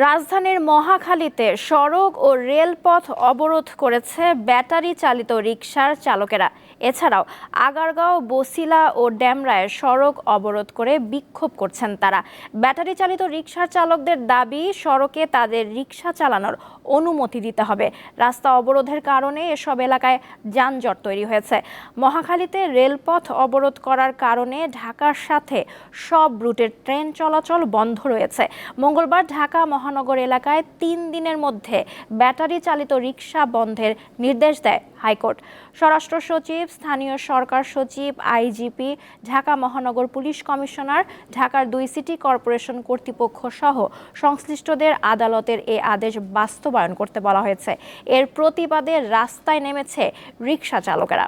রাজধানীর মহাখালীতে সড়ক ও রেলপথ অবরোধ করেছে ব্যাটারি চালিত রিকশার চালকেরা। এছাড়াও আগারগাঁও, বছিলা ও ডেমরায় সড়ক অবরোধ করে বিক্ষোভ করছেন তারা। ব্যাটারি চালিত রিকশার চালকদের দাবি, সড়কে তাদের রিকশা চালানোর অনুমতি দিতে হবে। রাস্তা অবরোধের কারণে এসব এলাকায় যানজট তৈরি হয়েছে। মহাখালীতে রেলপথ অবরোধ করার কারণে ঢাকার সাথে সব রুটের ট্রেন চলাচল বন্ধ রয়েছে। মঙ্গলবার ঢাকা মহানগর এলাকায় ৩ দিনের মধ্যে ব্যাটারি চালিত রিকশা বন্ধের নির্দেশ দেয় হাইকোর্ট। স্বরাষ্ট্র সচিব, স্থানীয় সরকার সচিব, আইজিপি, ঢাকা মহানগর পুলিশ কমিশনার, ঢাকার ২ সিটি কর্পোরেশন কর্তৃপক্ষ সহ সংশ্লিষ্টদের আদালতের এ আদেশ বাস্তবায়ন করতে বলা হয়েছে। এর প্রতিবাদে রাস্তায় নেমেছে রিকশা চালকেরা।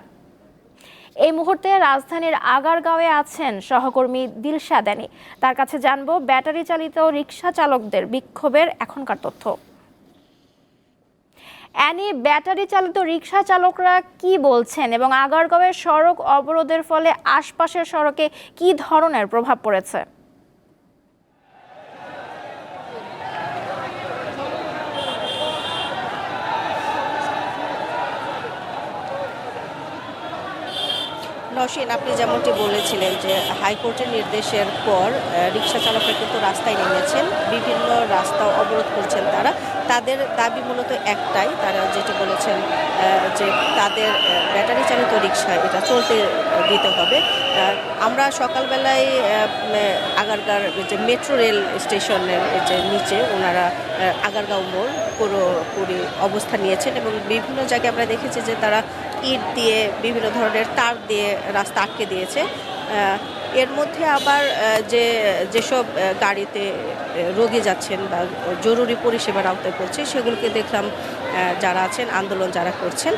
এই মুহূর্তে রাজধানীর আগারগাঁওয়ে আছেন সহকর্মী দিলশাদ আনী। তার কাছে জানবো ব্যাটারি চালিত রিকশা চালকদের বিক্ষোভের এখনকার তথ্য। অ্যানি, ব্যাটারি চালিত রিকশা চালকরা কি বলছেন এবং আগারগাঁওয়ের সড়ক অবরোধের ফলে আশপাশের সড়কে কি ধরনের প্রভাব পড়েছে? নওশীন, আপনি যেমনটি বলেছিলেন যে হাইকোর্টের নির্দেশের পর রিকশা চালকরা কিন্তু রাস্তায় নেমেছেন, বিভিন্ন রাস্তা অবরোধ করছেন। তাদের দাবি মূলত একটাই, তারা যেটা বলেছেন যে তাদের ব্যাটারি চালিত রিকশা এটা চলতে দিতে হবে। আমরা সকালবেলায় আগারগাঁওর যে মেট্রো রেল স্টেশনের যে নিচে ওনারা আগারগাঁও মোড় পুরোপুরি অবস্থান নিয়েছেন এবং বিভিন্ন জায়গায় আমরা দেখেছি যে তারা ইট দিয়ে, বিভিন্ন ধরনের তার দিয়ে রাস্তা আটকে দিয়েছে। এর মধ্যে আবার যেসব গাড়িতে রোগী যাচ্ছেন বা জরুরি পরিষেবার আওতায় পড়ছে সেগুলোকে দেখলাম যারা আছেন, আন্দোলন যারা করছেন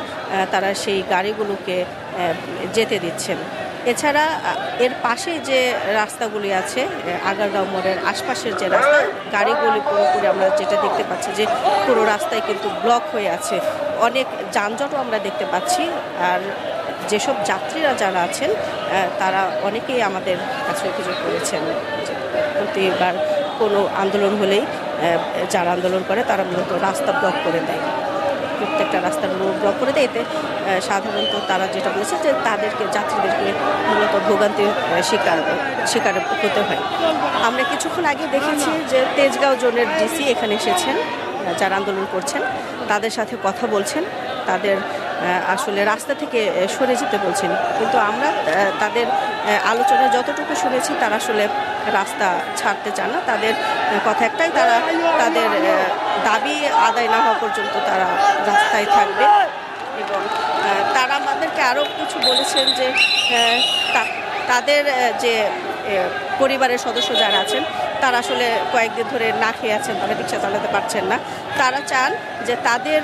তারা সেই গাড়িগুলোকে যেতে দিচ্ছেন। এছাড়া এর পাশে যে রাস্তাগুলি আছে, আগারগাঁও মোড়ের আশপাশের যে রাস্তা, গাড়িগুলি পুরোপুরি আমরা যেটা দেখতে পাচ্ছি যে পুরো রাস্তায় কিন্তু ব্লক হয়ে আছে, অনেক যানজটও আমরা দেখতে পাচ্ছি। আর যেসব যাত্রীরা যারা আছেন তারা অনেকেই আমাদের কাছে অভিযোগ করেছেন যে প্রতিবার কোনো আন্দোলন হলেই যারা আন্দোলন করে তারা মূলত রাস্তা ব্লক করে দেয়, প্রত্যেকটা রাস্তার ব্লক করে দেয়। এতে সাধারণত তারা যেটা বলেছে যে যাত্রীদেরকে মূলত ভোগান্তির শিকার হতে হয়। আমরা কিছুক্ষণ আগে দেখেছি যে তেজগাঁও জোনের ডিসি এখানে এসেছেন, যারা আন্দোলন করছেন তাদের সাথে কথা বলছেন, তাদের আসলে রাস্তা থেকে সরে যেতে বলছেন। কিন্তু আমরা তাদের আলোচনা যতটুকু শুনেছি তারা আসলে রাস্তা ছাড়তে চান না। তাদের কথা একটাই, তারা তাদের দাবি আদায় না হওয়া পর্যন্ত তারা রাস্তায় থাকবে। এবং তারা আমাদেরকে আরও কিছু বলেছেন যে তাদের যে পরিবারের সদস্য যারা আছেন তারা আসলে কয়েকদিন ধরে না খেয়ে আছেন, তারা রিকশা চালাতে পারছেন না। তারা চান যে তাদের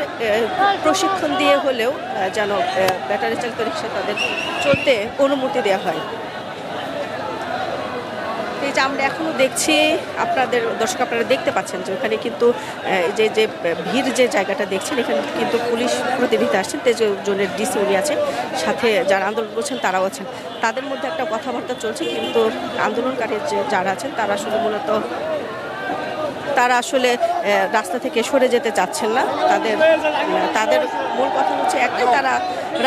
প্রশিক্ষণ দিয়ে হলেও যেন ব্যাটারি চালিত রিকশা তাদের চলতে অনুমতি দেওয়া হয়। এই যে আমরা এখনও দেখছি, দর্শক আপনারা দেখতে পাচ্ছেন যে ওখানে কিন্তু যে ভিড় যে জায়গাটা দেখছেন, এখানে কিন্তু পুলিশ প্রতিনিধি আসছেন, তেজজনের ডিসি উনি আছেন, সাথে যারা আন্দোলন করছেন তারাও আছেন। তাদের মধ্যে একটা কথাবার্তা চলছে, কিন্তু আন্দোলনকারী যারা আছেন তারা আসলে মূলত রাস্তা থেকে সরে যেতে চাচ্ছেন না। তাদের মূল কথা হচ্ছে একটাই, তারা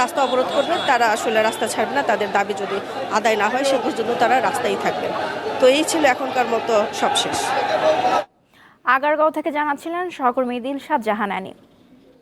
রাস্তা অবরোধ করবেন, তারা আসলে রাস্তা ছাড়বে না। তাদের দাবি যদি আদায় না হয় সে পর্যন্ত তারা রাস্তায় থাকবেন। তো এই ছিল এখনকার মতো সবশেষ। আগারগাঁও থেকে জানাচ্ছিলেন সহকর্মী দিলশাদ জাহান আনী।